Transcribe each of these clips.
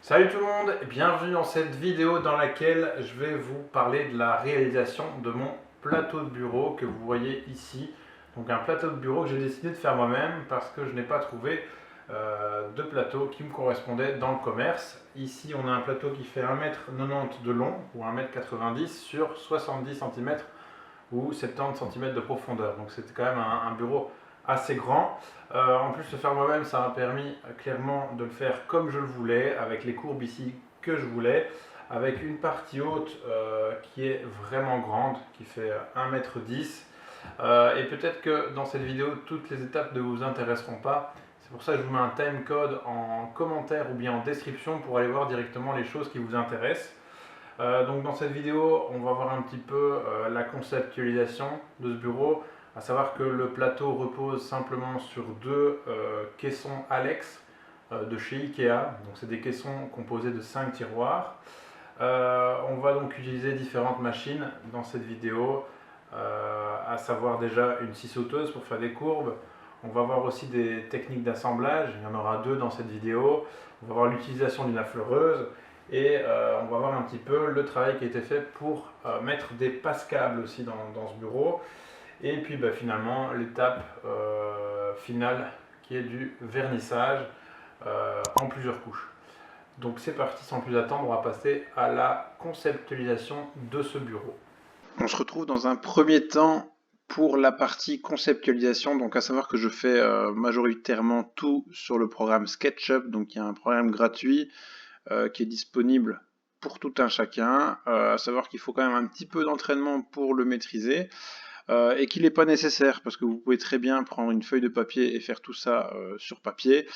Salut tout le monde et bienvenue dans cette vidéo dans laquelle je vais vous parler de la réalisation de mon plateau de bureau que vous voyez ici. Donc un plateau de bureau que j'ai décidé de faire moi-même parce que je n'ai pas trouvé de plateau qui me correspondait dans le commerce. Ici on a un plateau qui fait 1,90 m de long ou 1,90 m sur 70 cm ou 70 cm de profondeur. Donc c'était quand même un bureau assez grand. En plus de faire moi-même, ça m'a permis clairement de le faire comme je le voulais, avec les courbes ici que je voulais, avec une partie haute qui est vraiment grande, qui fait 1,10 m. Et peut-être que dans cette vidéo, toutes les étapes ne vous intéresseront pas. C'est pour ça que je vous mets un timecode en commentaire ou bien en description pour aller voir directement les choses qui vous intéressent. Donc dans cette vidéo, on va voir un petit peu la conceptualisation de ce bureau, à savoir que le plateau repose simplement sur deux caissons Alex de chez Ikea. Donc c'est des caissons composés de 5 tiroirs. On va donc utiliser différentes machines dans cette vidéo, à savoir déjà une scie sauteuse pour faire des courbes. On va voir aussi des techniques d'assemblage, il y en aura deux dans cette vidéo. On va voir l'utilisation d'une affleureuse et on va voir un petit peu le travail qui a été fait pour mettre des passes-câbles aussi dans ce bureau. Et puis finalement l'étape finale qui est du vernissage en plusieurs couches. Donc c'est parti, sans plus attendre, on va passer à la conceptualisation de ce bureau. On se retrouve dans un premier temps pour la partie conceptualisation, donc à savoir que je fais majoritairement tout sur le programme SketchUp, donc il y a un programme gratuit qui est disponible pour tout un chacun, à savoir qu'il faut quand même un petit peu d'entraînement pour le maîtriser, et qu'il n'est pas nécessaire, parce que vous pouvez très bien prendre une feuille de papier et faire tout ça sur papier,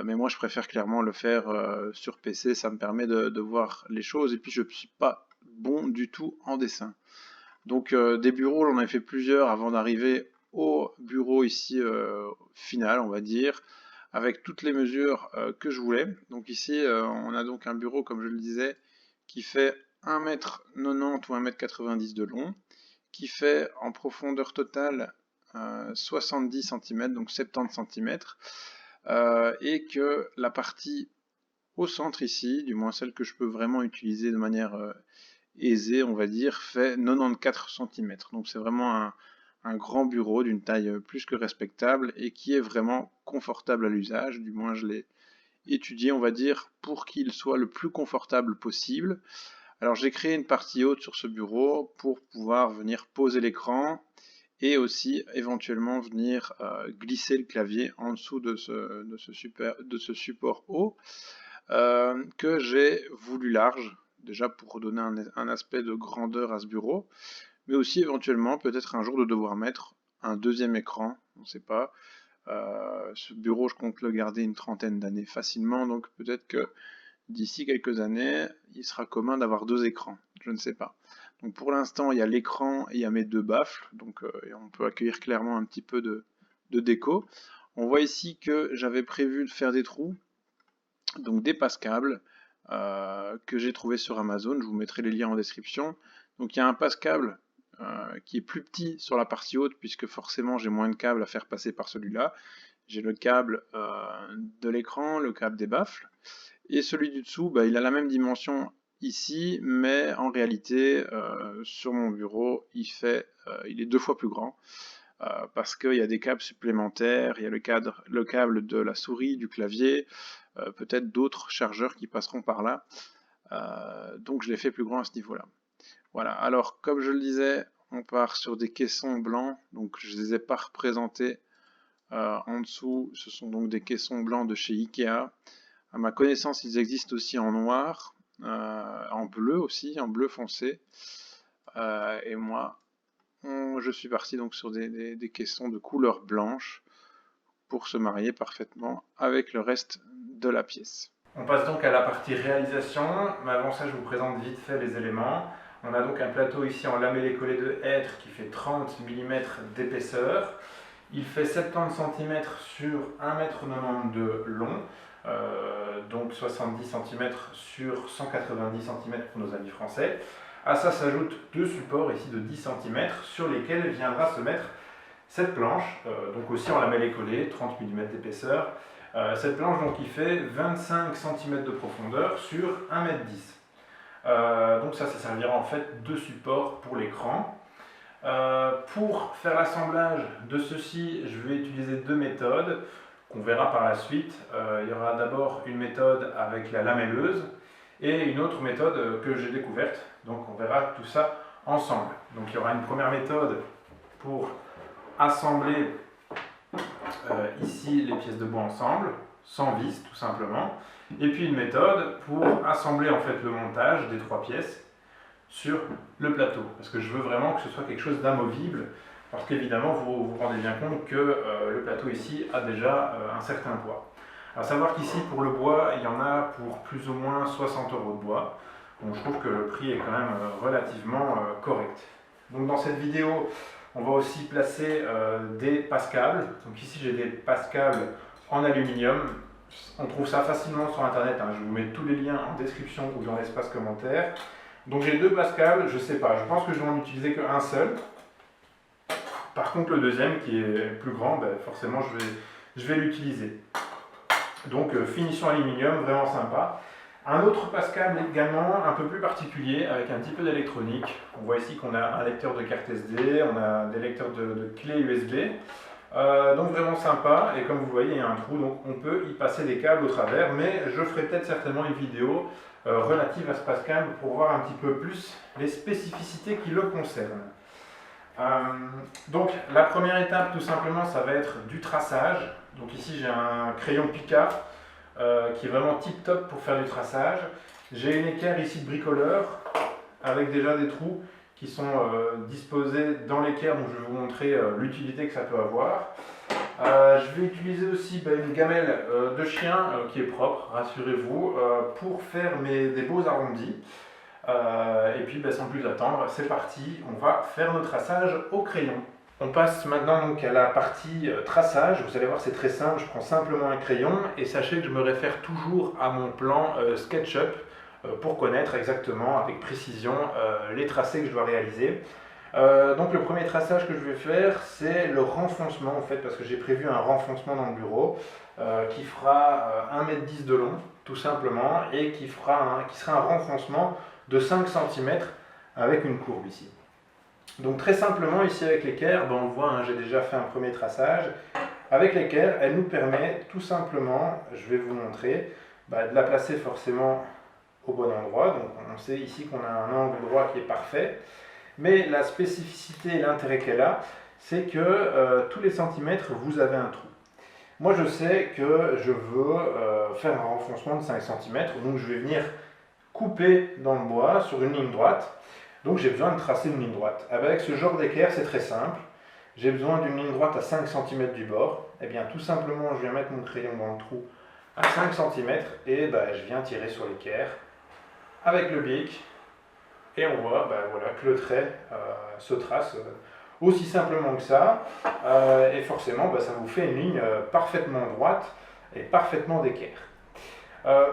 mais moi je préfère clairement le faire sur PC, ça me permet de voir les choses, et puis je ne suis pas bon du tout en dessin. Donc des bureaux, j'en ai fait plusieurs avant d'arriver au bureau ici final, on va dire, avec toutes les mesures que je voulais. Donc ici, on a donc un bureau, comme je le disais, qui fait 1,90 m ou 1,90 m de long, qui fait en profondeur totale 70 cm, donc 70 cm, et que la partie au centre ici, du moins celle que je peux vraiment utiliser de manière aisée, on va dire, fait 94 cm. Donc c'est vraiment un grand bureau d'une taille plus que respectable et qui est vraiment confortable à l'usage, du moins je l'ai étudié, on va dire, pour qu'il soit le plus confortable possible. Alors j'ai créé une partie haute sur ce bureau pour pouvoir venir poser l'écran et aussi éventuellement venir glisser le clavier en dessous de ce support haut que j'ai voulu large, déjà pour donner un aspect de grandeur à ce bureau, mais aussi éventuellement peut-être un jour de devoir mettre un deuxième écran, on ne sait pas. Ce bureau, je compte le garder une trentaine d'années facilement, donc peut-être que d'ici quelques années, il sera commun d'avoir deux écrans, je ne sais pas. Donc pour l'instant, il y a l'écran et il y a mes deux baffles, donc on peut accueillir clairement un petit peu de déco. On voit ici que j'avais prévu de faire des trous, donc des passes-câbles que j'ai trouvé sur Amazon, je vous mettrai les liens en description. Donc il y a un passe-câble qui est plus petit sur la partie haute, puisque forcément j'ai moins de câbles à faire passer par celui-là. J'ai le câble de l'écran, le câble des baffles, et celui du dessous, il a la même dimension ici, mais en réalité, sur mon bureau, il est 2 fois plus grand, parce qu'il y a des câbles supplémentaires, il y a le câble de la souris, du clavier, peut-être d'autres chargeurs qui passeront par là, donc je l'ai fait plus grand à ce niveau-là. Voilà, alors comme je le disais, on part sur des caissons blancs, donc je ne les ai pas représentés en dessous, ce sont donc des caissons blancs de chez Ikea. À ma connaissance, ils existent aussi en noir, en bleu aussi, en bleu foncé. Et moi, je suis parti donc sur des caissons de couleur blanche pour se marier parfaitement avec le reste de la pièce. On passe donc à la partie réalisation, mais avant ça je vous présente vite fait les éléments. On a donc un plateau ici en lamellé collé de hêtre qui fait 30 mm d'épaisseur. Il fait 70 cm sur 1,90 m de long, donc 70 cm sur 190 cm pour nos amis français. À ça s'ajoutent deux supports ici de 10 cm sur lesquels viendra se mettre cette planche, donc aussi en lamellé collé, 30 mm d'épaisseur. Cette planche donc il fait 25 cm de profondeur sur 1,10 m. Donc ça servira en fait de support pour l'écran. Pour faire l'assemblage de ceci, je vais utiliser deux méthodes qu'on verra par la suite. Il y aura d'abord une méthode avec la lamelleuse et une autre méthode que j'ai découverte. Donc on verra tout ça ensemble. Donc il y aura une première méthode pour assembler ici les pièces de bois ensemble, sans vis tout simplement. Et puis une méthode pour assembler en fait le montage des trois pièces sur le plateau, parce que je veux vraiment que ce soit quelque chose d'amovible, parce qu'évidemment vous vous rendez bien compte que le plateau ici a déjà un certain poids. À savoir qu'ici pour le bois, il y en a pour plus ou moins 60 € de bois, donc je trouve que le prix est quand même relativement correct. Donc dans cette vidéo, on va aussi placer des passes-câbles. Donc ici j'ai des passes-câbles en aluminium. On trouve ça facilement sur internet, hein. Je vous mets tous les liens en description ou dans l'espace commentaire. Donc j'ai deux passes-câbles, je sais pas, je pense que je vais en utiliser qu'un seul. Par contre le deuxième qui est plus grand, ben, forcément je vais l'utiliser. Donc finition aluminium, vraiment sympa. Un autre passes-câble également un peu plus particulier avec un petit peu d'électronique. On voit ici qu'on a un lecteur de carte SD, on a des lecteurs de clés USB. Donc vraiment sympa, et comme vous voyez il y a un trou, donc on peut y passer des câbles au travers, mais je ferai peut-être certainement une vidéo relative à ce passes-câble pour voir un petit peu plus les spécificités qui le concernent. Donc la première étape tout simplement ça va être du traçage. Donc ici j'ai un crayon Pica qui est vraiment tip top pour faire du traçage. J'ai une équerre ici de bricoleur avec déjà des trous qui sont disposés dans l'équerre, donc je vais vous montrer l'utilité que ça peut avoir. Je vais utiliser aussi une gamelle de chien qui est propre, rassurez-vous, pour faire des beaux arrondis. Et puis sans plus attendre, c'est parti, on va faire nos traçages au crayon. On passe maintenant donc à la partie traçage. Vous allez voir, c'est très simple, je prends simplement un crayon et sachez que je me réfère toujours à mon plan SketchUp pour connaître exactement avec précision les tracés que je dois réaliser. Donc le premier traçage que je vais faire, c'est le renfoncement en fait, parce que j'ai prévu un renfoncement dans le bureau qui fera 1,10 m de long tout simplement, et qui sera un renfoncement de 5 cm avec une courbe ici. Donc très simplement ici avec l'équerre, on le voit, hein, j'ai déjà fait un premier traçage. Avec l'équerre, elle nous permet tout simplement, je vais vous montrer, de la placer forcément au bon endroit. Donc on sait ici qu'on a un angle droit qui est parfait. Mais la spécificité et l'intérêt qu'elle a, c'est que tous les centimètres, vous avez un trou. Moi je sais que je veux faire un renfoncement de 5 cm, donc je vais venir couper dans le bois sur une ligne droite. Donc j'ai besoin de tracer une ligne droite. Avec ce genre d'équerre, c'est très simple. J'ai besoin d'une ligne droite à 5 cm du bord. Et bien tout simplement, je viens mettre mon crayon dans le trou à 5 cm et je viens tirer sur l'équerre avec le bic. Et on voit voilà, que le trait se trace aussi simplement que ça. Et forcément, ça vous fait une ligne parfaitement droite et parfaitement d'équerre.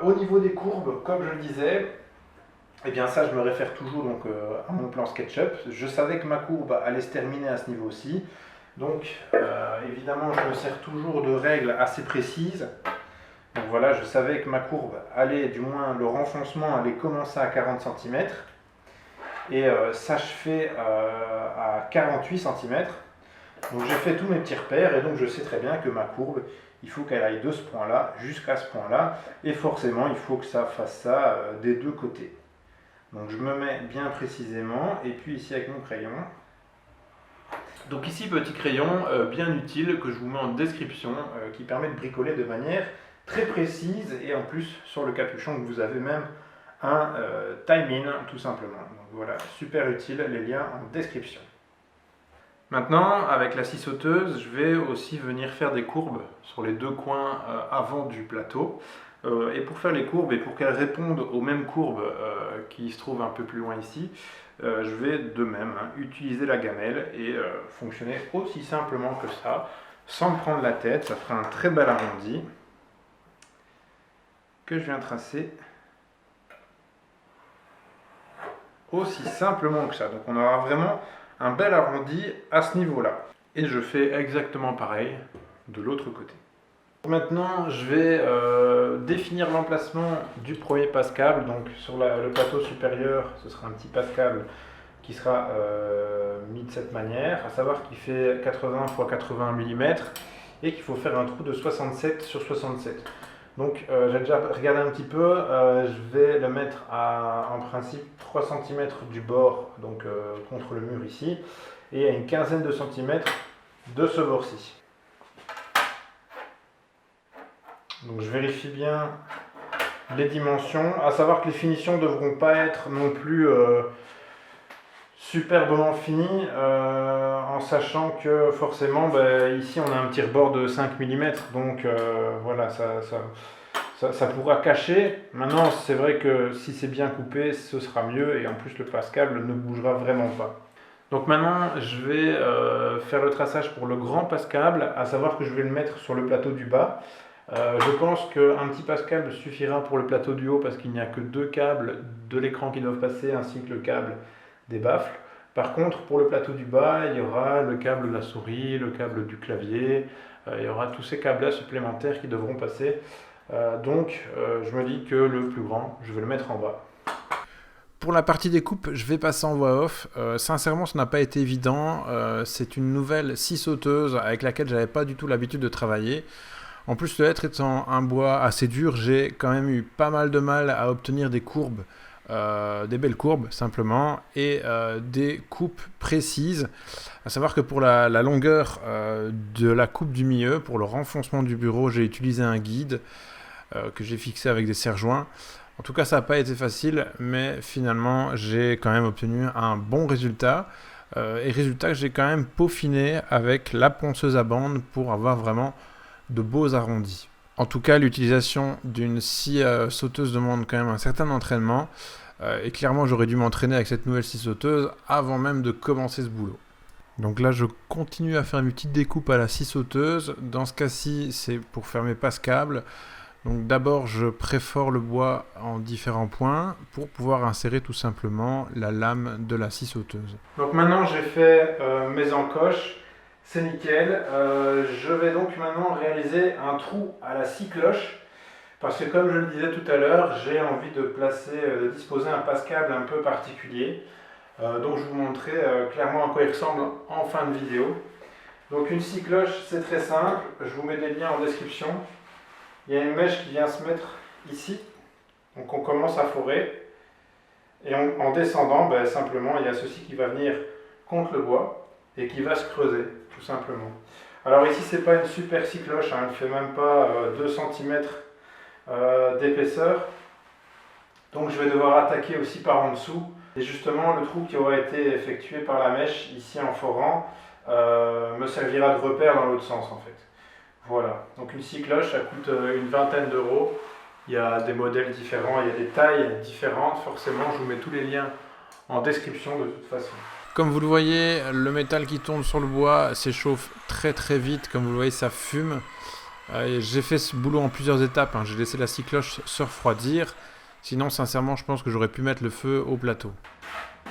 Au niveau des courbes, comme je le disais, et bien ça je me réfère toujours donc, à mon plan SketchUp. Je savais que ma courbe allait se terminer à ce niveau-ci. Donc évidemment je me sers toujours de règles assez précises. Donc voilà, je savais que ma courbe allait, du moins le renfoncement allait commencer à 40 cm et s'achever à 48 cm. Donc j'ai fait tous mes petits repères et donc je sais très bien que ma courbe, il faut qu'elle aille de ce point-là jusqu'à ce point-là, et forcément il faut que ça fasse ça des deux côtés. Donc je me mets bien précisément, et puis ici avec mon crayon. Donc ici petit crayon bien utile que je vous mets en description, qui permet de bricoler de manière très précise, et en plus sur le capuchon vous avez même un time-in tout simplement. Donc voilà, super utile, les liens en description. Maintenant, avec la scie sauteuse, je vais aussi venir faire des courbes sur les deux coins avant du plateau. Et pour faire les courbes et pour qu'elles répondent aux mêmes courbes qui se trouvent un peu plus loin ici, je vais de même utiliser la gamelle et fonctionner aussi simplement que ça, sans me prendre la tête. Ça fera un très bel arrondi que je viens tracer aussi simplement que ça. Donc on aura vraiment un bel arrondi à ce niveau-là. Et je fais exactement pareil de l'autre côté. Maintenant, je vais définir l'emplacement du premier passe-câble. Donc sur le plateau supérieur, ce sera un petit passe-câble qui sera mis de cette manière, à savoir qu'il fait 80 x 80 mm et qu'il faut faire un trou de 67 sur 67. Donc j'ai déjà regardé un petit peu, je vais le mettre à en principe 3 cm du bord, donc contre le mur ici, et à une quinzaine de centimètres de ce bord-ci. Donc je vérifie bien les dimensions, à savoir que les finitions ne devront pas être non plus superbement finies, en sachant que forcément ici on a un petit rebord de 5 mm, donc voilà, ça pourra cacher. Maintenant c'est vrai que si c'est bien coupé ce sera mieux, et en plus le passe-câble ne bougera vraiment pas. Donc maintenant je vais faire le traçage pour le grand passe-câble, à savoir que je vais le mettre sur le plateau du bas. Je pense qu'un petit passe-câble suffira pour le plateau du haut, parce qu'il n'y a que 2 câbles de l'écran qui doivent passer, ainsi que le câble des baffles. Par contre, pour le plateau du bas, il y aura le câble de la souris, le câble du clavier, il y aura tous ces câbles-là supplémentaires qui devront passer. Donc je me dis que le plus grand, je vais le mettre en bas. Pour la partie découpe, je vais passer en voix off. Sincèrement, ça n'a pas été évident. C'est une nouvelle scie sauteuse avec laquelle je n'avais pas du tout l'habitude de travailler. En plus, le hêtre étant un bois assez dur, j'ai quand même eu pas mal de mal à obtenir des courbes, des belles courbes simplement, et des coupes précises. À savoir que pour la longueur de la coupe du milieu, pour le renfoncement du bureau, j'ai utilisé un guide que j'ai fixé avec des serre-joints. En tout cas, ça n'a pas été facile, mais finalement, j'ai quand même obtenu un bon résultat. Et résultat que j'ai quand même peaufiné avec la ponceuse à bande pour avoir vraiment de beaux arrondis. En tout cas, l'utilisation d'une scie sauteuse demande quand même un certain entraînement, et clairement j'aurais dû m'entraîner avec cette nouvelle scie sauteuse avant même de commencer ce boulot. Donc là je continue à faire une petite découpe à la scie sauteuse. Dans ce cas-ci c'est pour faire mes passe-câbles. Donc d'abord je préfore le bois en différents points pour pouvoir insérer tout simplement la lame de la scie sauteuse. Donc maintenant j'ai fait mes encoches. C'est nickel. Je vais donc maintenant réaliser un trou à la scie cloche, parce que comme je le disais tout à l'heure, j'ai envie de disposer un passe-câble un peu particulier. Donc je vous montrerai clairement à quoi il ressemble en fin de vidéo. Donc une scie cloche, c'est très simple. Je vous mets des liens en description. Il y a une mèche qui vient se mettre ici. Donc on commence à forer. Et en descendant, simplement, il y a ceci qui va venir contre le bois et qui va se creuser, tout simplement. Alors ici, c'est pas une super scie cloche, elle ne fait même pas 2 cm d'épaisseur. Donc je vais devoir attaquer aussi par en dessous. Et justement, le trou qui aura été effectué par la mèche, ici en forant, me servira de repère dans l'autre sens en fait. Voilà, donc une scie cloche, ça coûte une vingtaine d'euros. Il y a des modèles différents, il y a des tailles différentes. Forcément, je vous mets tous les liens en description de toute façon. Comme vous le voyez, le métal qui tombe sur le bois s'échauffe très très vite. Comme vous le voyez, ça fume. J'ai fait ce boulot en plusieurs étapes. J'ai laissé la scie cloche se refroidir. Sinon, sincèrement, je pense que j'aurais pu mettre le feu au plateau.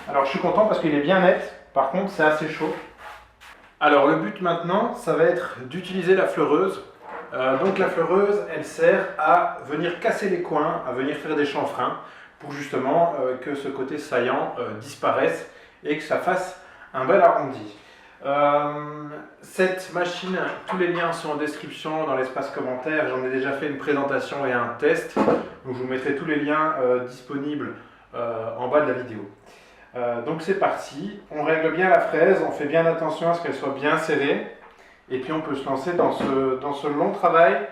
Alors, je suis content parce qu'il est bien net. Par contre, c'est assez chaud. Alors, le but maintenant, ça va être d'utiliser la fleureuse. Donc la fleureuse, elle sert à venir casser les coins, à venir faire des chanfreins pour justement que ce côté saillant disparaisse et que ça fasse un bel arrondi. Cette machine, tous les liens sont en description dans l'espace commentaire. J'en ai déjà fait une présentation et un test. Donc je vous mettrai tous les liens disponibles en bas de la vidéo. Donc c'est parti, on règle bien la fraise, on fait bien attention à ce qu'elle soit bien serrée. Et puis on peut se lancer dans ce long travail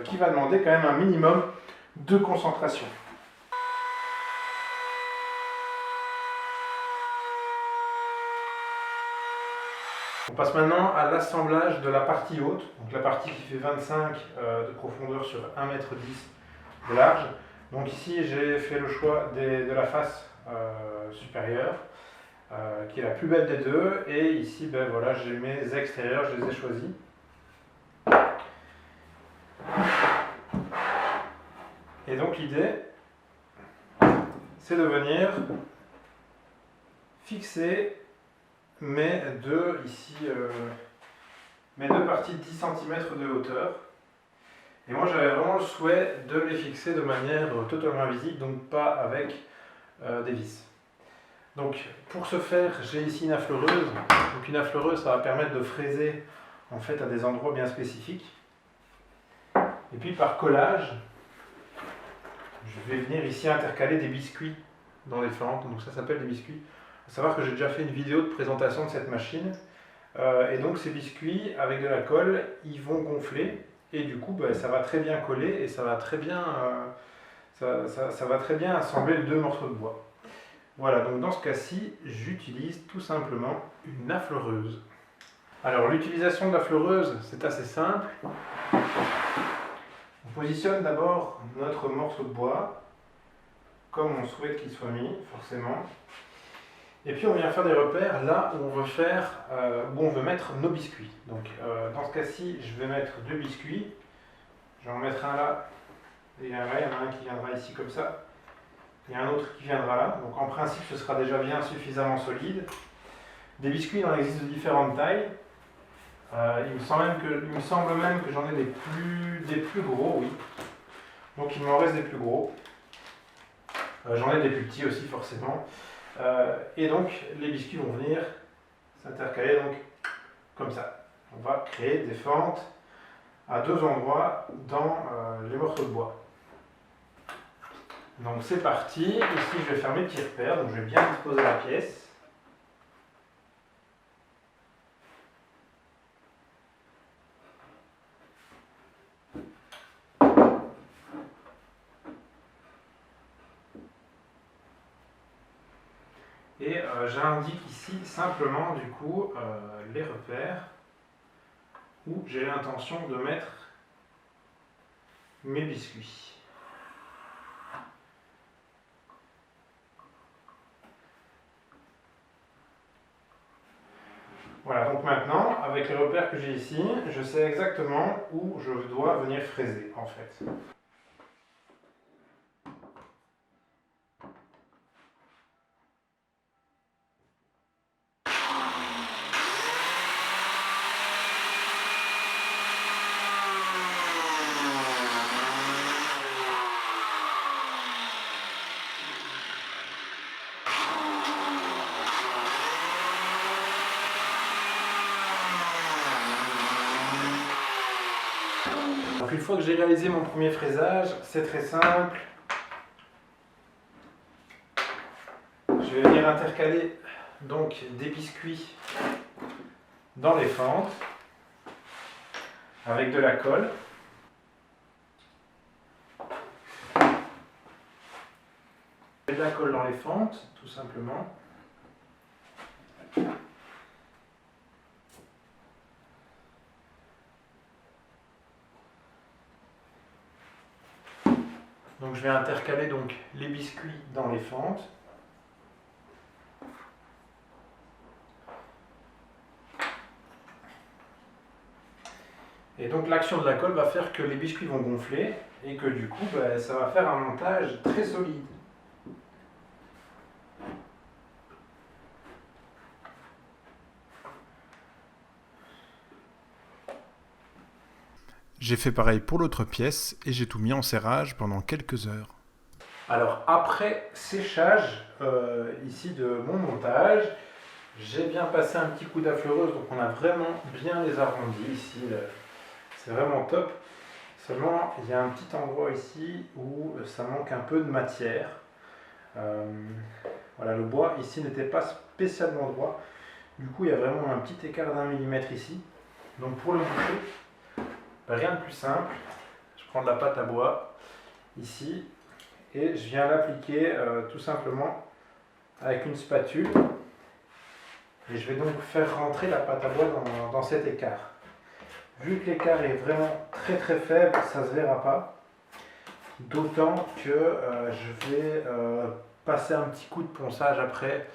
qui va demander quand même un minimum de concentration. On passe maintenant à l'assemblage de la partie haute, donc la partie qui fait 25 de profondeur sur 1,10 m de large. Donc ici j'ai fait le choix de la face supérieure. Qui est la plus belle des deux, et ici voilà, j'ai mes extérieurs, je les ai choisis. Et donc l'idée c'est de venir fixer mes deux parties de 10 cm de hauteur. Et moi j'avais vraiment le souhait de les fixer de manière totalement invisible, donc pas avec des vis. Donc pour ce faire, j'ai ici une affleureuse. Donc une affleureuse, ça va permettre de fraiser en fait à des endroits bien spécifiques. Et puis par collage, je vais venir ici intercaler des biscuits dans les fentes. Donc ça s'appelle des biscuits. Il faut savoir que j'ai déjà fait une vidéo de présentation de cette machine. Et donc ces biscuits, avec de la colle, ils vont gonfler. Et du coup, ça va très bien coller et ça va très bien, ça va très bien assembler les deux morceaux de bois. Voilà, donc dans ce cas-ci, j'utilise tout simplement une affleureuse. Alors l'utilisation de la fleureuse, c'est assez simple. On positionne d'abord notre morceau de bois, comme on souhaite qu'il soit mis, forcément. Et puis on vient faire des repères là où on veut mettre nos biscuits. Donc dans ce cas-ci, je vais mettre 2 biscuits. Je vais en mettre un là et un là. Il y en a un qui viendra ici comme ça. Il y a un autre qui viendra là. Donc en principe, ce sera déjà bien suffisamment solide. Des biscuits, il en existe de différentes tailles. Il me semble même que j'en ai des plus gros, oui. Donc il m'en reste des plus gros. J'en ai des plus petits aussi, forcément. Et donc les biscuits vont venir s'intercaler donc comme ça. On va créer des fentes à 2 endroits dans les morceaux de bois. Donc c'est parti. Ici je vais faire mes petits repères, donc je vais bien disposer la pièce. Et j'indique ici simplement du coup les repères où j'ai l'intention de mettre mes biscuits. Voilà, donc maintenant, avec les repères que j'ai ici, je sais exactement où je dois venir fraiser en fait. Donc une fois que j'ai réalisé mon premier fraisage, c'est très simple. Je vais venir intercaler donc des biscuits dans les fentes avec de la colle. De la colle dans les fentes, tout simplement. Donc je vais intercaler donc les biscuits dans les fentes. Et donc l'action de la colle va faire que les biscuits vont gonfler et que du coup ça va faire un montage très solide. J'ai fait pareil pour l'autre pièce et j'ai tout mis en serrage pendant quelques heures. Alors après séchage ici de mon montage, j'ai bien passé un petit coup d'affleureuse, donc on a vraiment bien les arrondis ici, c'est vraiment top. Seulement il y a un petit endroit ici où ça manque un peu de matière. Voilà, le bois ici n'était pas spécialement droit, du coup il y a vraiment un petit écart d'1 millimètre ici. Donc pour le boucher, rien de plus simple, je prends de la pâte à bois ici et je viens l'appliquer tout simplement avec une spatule et je vais donc faire rentrer la pâte à bois dans cet écart. Vu que l'écart est vraiment très faible, ça ne se verra pas, d'autant que je vais passer un petit coup de ponçage après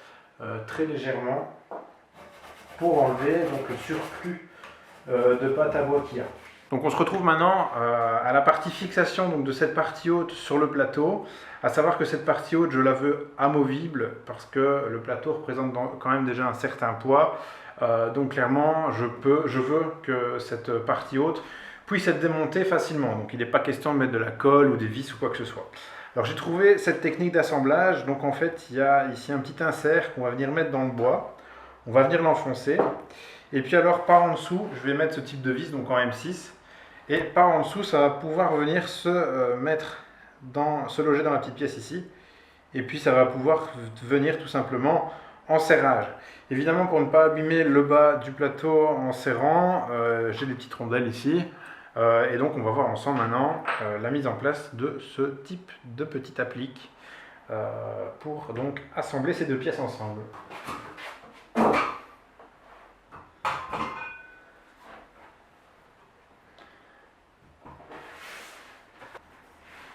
très légèrement pour enlever donc, le surplus de pâte à bois qu'il y a. Donc on se retrouve maintenant à la partie fixation donc, de cette partie haute sur le plateau. À savoir que cette partie haute, je la veux amovible parce que le plateau représente quand même déjà un certain poids. Donc clairement, je veux que cette partie haute puisse être démonté facilement. Donc il n'est pas question de mettre de la colle ou des vis ou quoi que ce soit. Alors j'ai trouvé cette technique d'assemblage. Donc en fait, il y a ici un petit insert qu'on va venir mettre dans le bois. On va venir l'enfoncer. Et puis alors par en dessous, je vais mettre ce type de vis, donc en M6. Et par en dessous, ça va pouvoir venir se loger dans la petite pièce ici. Et puis ça va pouvoir venir tout simplement en serrage. Évidemment, pour ne pas abîmer le bas du plateau en serrant, j'ai des petites rondelles ici. Et donc on va voir ensemble maintenant la mise en place de ce type de petit applique pour donc assembler ces deux pièces ensemble.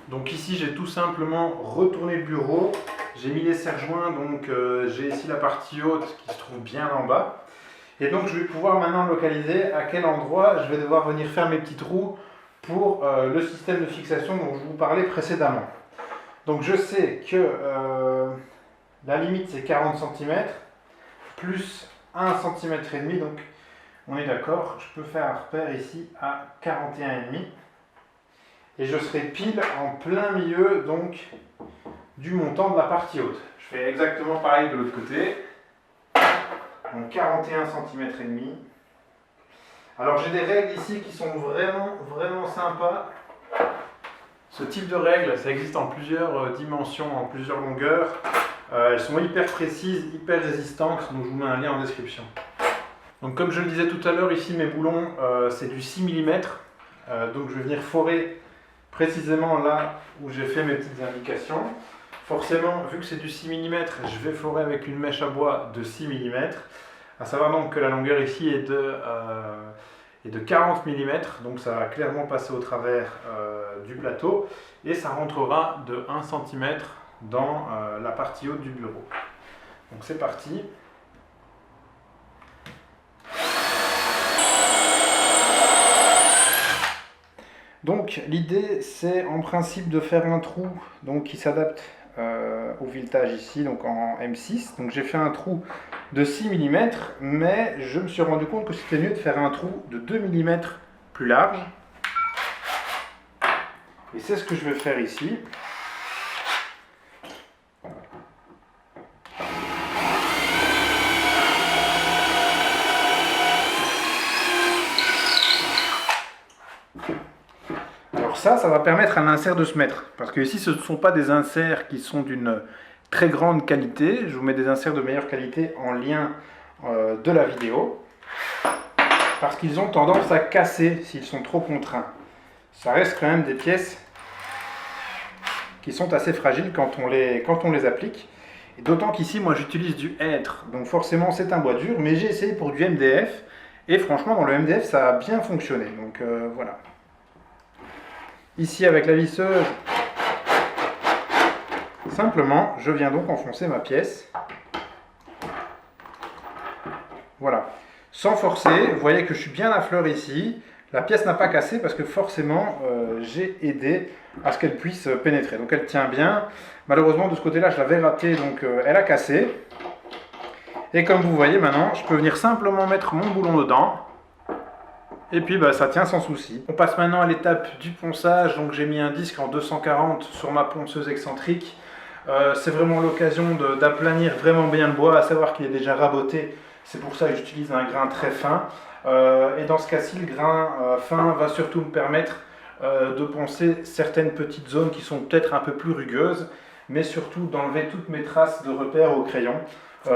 Donc ici j'ai tout simplement retourné le bureau, j'ai mis les serre-joints, donc j'ai ici la partie haute qui se trouve bien en bas. Et donc je vais pouvoir maintenant localiser à quel endroit je vais devoir venir faire mes petits trous pour le système de fixation dont je vous parlais précédemment. Donc je sais que la limite c'est 40 cm plus 1 cm et demi, donc on est d'accord, je peux faire un repère ici à 41,5. Et je serai pile en plein milieu donc du montant de la partie haute. Je fais exactement pareil de l'autre côté. Donc 41 cm et demi. Alors j'ai des règles ici qui sont vraiment sympas. Ce type de règles, ça existe en plusieurs dimensions, en plusieurs longueurs. Elles sont hyper précises, hyper résistantes, donc je vous mets un lien en description. Donc comme je le disais tout à l'heure, ici mes boulons c'est du 6 mm. Donc je vais venir forer précisément là où j'ai fait mes petites indications. Forcément, vu que c'est du 6 mm, je vais forer avec une mèche à bois de 6 mm. À savoir donc que la longueur ici est de 40 mm, donc ça va clairement passer au travers du plateau et ça rentrera de 1 cm dans la partie haute du bureau. Donc c'est parti. Donc l'idée c'est en principe de faire un trou donc, qui s'adapte au filetage ici, donc en M6. Donc j'ai fait un trou de 6 mm, mais je me suis rendu compte que c'était mieux de faire un trou de 2 mm plus large. Et c'est ce que je vais faire ici. Ça va permettre à l'insert de se mettre. Parce que ici, ce ne sont pas des inserts qui sont d'une très grande qualité. Je vous mets des inserts de meilleure qualité en lien de la vidéo. Parce qu'ils ont tendance à casser s'ils sont trop contraints. Ça reste quand même des pièces qui sont assez fragiles quand on les applique. Et d'autant qu'ici, moi, j'utilise du hêtre. Donc forcément, c'est un bois dur. Mais j'ai essayé pour du MDF. Et franchement, dans le MDF, ça a bien fonctionné. Donc voilà. Ici avec la visseuse, simplement, je viens donc enfoncer ma pièce. Voilà. Sans forcer, vous voyez que je suis bien à fleur ici. La pièce n'a pas cassé parce que forcément, j'ai aidé à ce qu'elle puisse pénétrer. Donc elle tient bien. Malheureusement, de ce côté-là, je l'avais raté, donc elle a cassé. Et comme vous voyez maintenant, je peux venir simplement mettre mon boulon dedans. Et puis ça tient sans souci. On passe maintenant à l'étape du ponçage. Donc j'ai mis un disque en 240 sur ma ponceuse excentrique. C'est vraiment l'occasion d'aplanir vraiment bien le bois, à savoir qu'il est déjà raboté. C'est pour ça que j'utilise un grain très fin. Et dans ce cas-ci, le grain fin va surtout me permettre de poncer certaines petites zones qui sont peut-être un peu plus rugueuses, mais surtout d'enlever toutes mes traces de repères au crayon.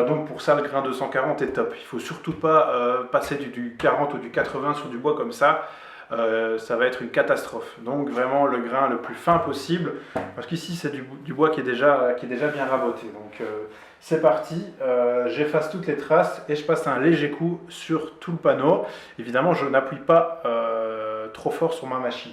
Donc pour ça, le grain 240 est top. Il ne faut surtout pas passer du 40 ou du 80 sur du bois comme ça. Ça va être une catastrophe. Donc vraiment le grain le plus fin possible. Parce qu'ici, c'est du bois qui est déjà bien raboté. Donc c'est parti. J'efface toutes les traces et je passe un léger coup sur tout le panneau. Évidemment, je n'appuie pas trop fort sur ma machine.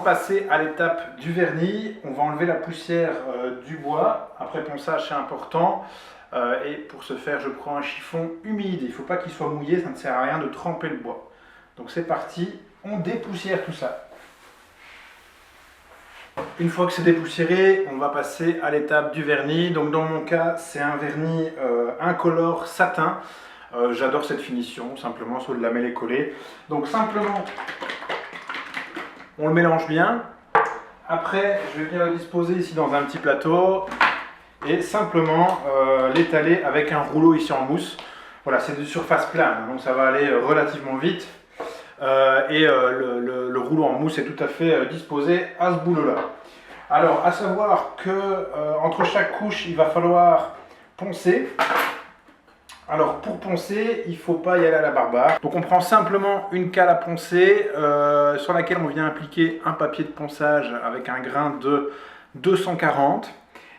Passer à l'étape du vernis, on va enlever la poussière du bois. Après ponçage, c'est important. Et pour ce faire, je prends un chiffon humide. Il ne faut pas qu'il soit mouillé, ça ne sert à rien de tremper le bois. Donc c'est parti, on dépoussière tout ça. Une fois que c'est dépoussiéré, on va passer à l'étape du vernis. Donc dans mon cas, c'est un vernis incolore satin. J'adore cette finition, simplement sur de la mêlée collée. Donc simplement, on le mélange bien. Après, je vais venir le disposer ici dans un petit plateau et simplement l'étaler avec un rouleau ici en mousse. Voilà, c'est de surface plane, donc ça va aller relativement vite. Le rouleau en mousse est tout à fait disposé à ce boulot-là. Alors, à savoir que entre chaque couche, il va falloir poncer. Alors, pour poncer, il ne faut pas y aller à la barbare. Donc, on prend simplement une cale à poncer sur laquelle on vient appliquer un papier de ponçage avec un grain de 240.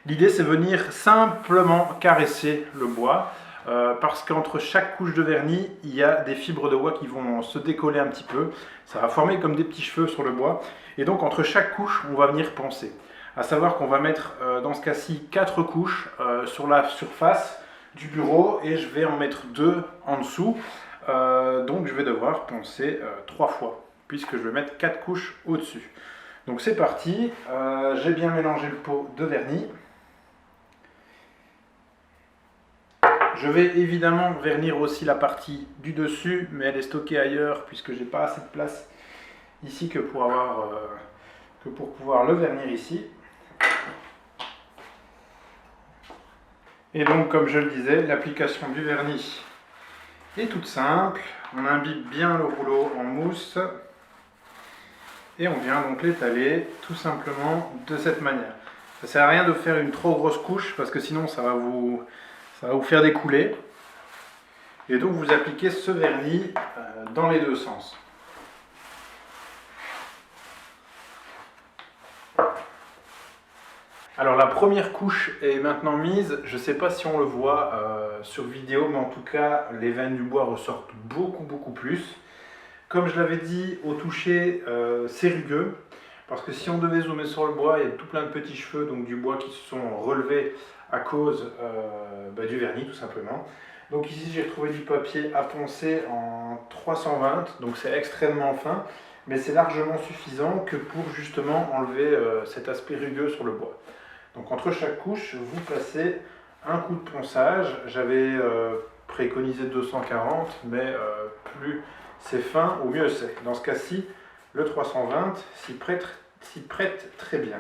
L'idée, c'est venir simplement caresser le bois. Parce qu'entre chaque couche de vernis, il y a des fibres de bois qui vont se décoller un petit peu. Ça va former comme des petits cheveux sur le bois. Et donc entre chaque couche, on va venir poncer. À savoir qu'on va mettre dans ce cas-ci 4 couches sur la surface du bureau et je vais en mettre 2 en dessous. Donc je vais devoir poncer 3 fois puisque je vais mettre 4 couches au-dessus. Donc c'est parti. J'ai bien mélangé le pot de vernis. Je vais évidemment vernir aussi la partie du dessus, mais elle est stockée ailleurs puisque j'ai pas assez de place ici que pour pouvoir le vernir ici. Et donc, comme je le disais, l'application du vernis est toute simple. On imbibe bien le rouleau en mousse et on vient donc l'étaler tout simplement de cette manière. Ça ne sert à rien de faire une trop grosse couche parce que sinon ça va vous faire des coulées. Et donc vous appliquez ce vernis dans les deux sens. Alors la première couche est maintenant mise. Je ne sais pas si on le voit sur vidéo, mais en tout cas les veines du bois ressortent beaucoup plus. Comme je l'avais dit, au toucher c'est rugueux. Parce que si on devait zoomer sur le bois, il y a tout plein de petits cheveux, donc du bois qui se sont relevés à cause du vernis tout simplement. Donc ici j'ai retrouvé du papier à poncer en 320, donc c'est extrêmement fin, mais c'est largement suffisant que pour justement enlever cet aspect rugueux sur le bois. Donc entre chaque couche, vous placez un coup de ponçage. J'avais préconisé 240, mais plus c'est fin, au mieux c'est. Dans ce cas-ci, le 320 s'y prête très bien.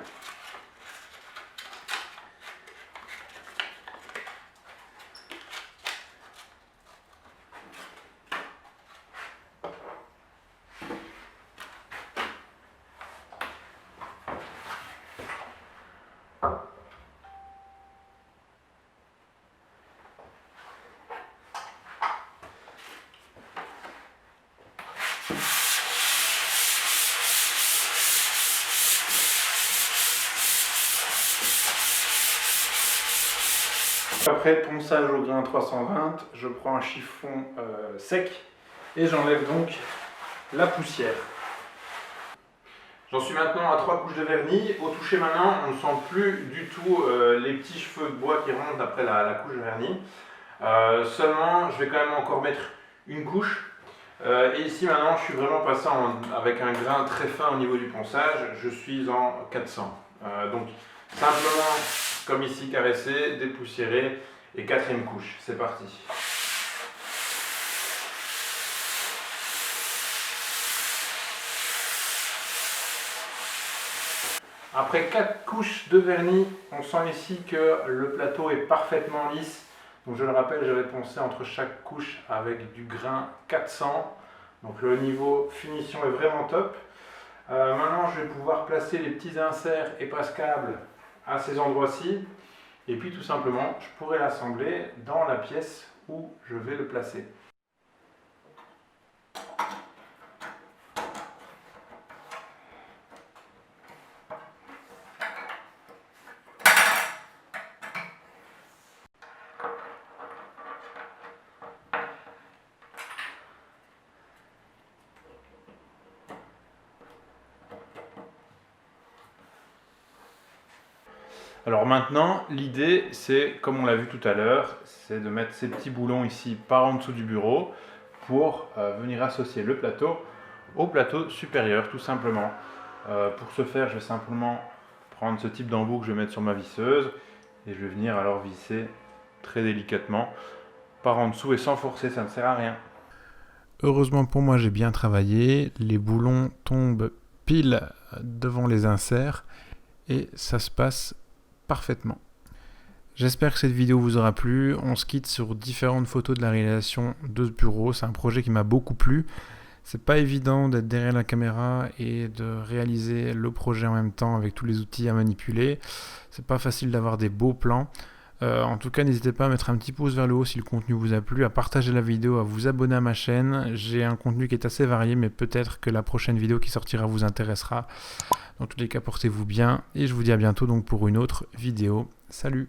Après ponçage au grain 320, je prends un chiffon sec et j'enlève donc la poussière. J'en suis maintenant à 3 couches de vernis. Au toucher maintenant, on ne sent plus du tout les petits cheveux de bois qui remontent après la couche de vernis. Seulement, je vais quand même encore mettre une couche. Et ici maintenant, je suis vraiment passé avec un grain très fin au niveau du ponçage. Je suis en 400. Donc simplement, comme ici, caresser, dépoussiérer et 4e couche. C'est parti. Après 4 couches de vernis, on sent ici que le plateau est parfaitement lisse. Donc je le rappelle, j'avais poncé entre chaque couche avec du grain 400. Donc le niveau finition est vraiment top. Maintenant, je vais pouvoir placer les petits inserts et passe-câbles à ces endroits-ci. Et puis tout simplement, je pourrais l'assembler dans la pièce où je vais le placer. Alors maintenant, l'idée, c'est, comme on l'a vu tout à l'heure, c'est de mettre ces petits boulons ici par en dessous du bureau pour venir associer le plateau au plateau supérieur tout simplement. Pour ce faire, je vais simplement prendre ce type d'embout que je vais mettre sur ma visseuse et je vais venir alors visser très délicatement par en dessous et sans forcer, ça ne sert à rien. Heureusement pour moi, j'ai bien travaillé. Les boulons tombent pile devant les inserts et ça se passe parfaitement. J'espère que cette vidéo vous aura plu. On se quitte sur différentes photos de la réalisation de ce bureau. C'est un projet qui m'a beaucoup plu. C'est pas évident d'être derrière la caméra et de réaliser le projet en même temps avec tous les outils à manipuler. C'est pas facile d'avoir des beaux plans. En tout cas, n'hésitez pas à mettre un petit pouce vers le haut si le contenu vous a plu, à partager la vidéo, à vous abonner à ma chaîne. J'ai un contenu qui est assez varié, mais peut-être que la prochaine vidéo qui sortira vous intéressera. Dans tous les cas, portez-vous bien et je vous dis à bientôt donc pour une autre vidéo. Salut!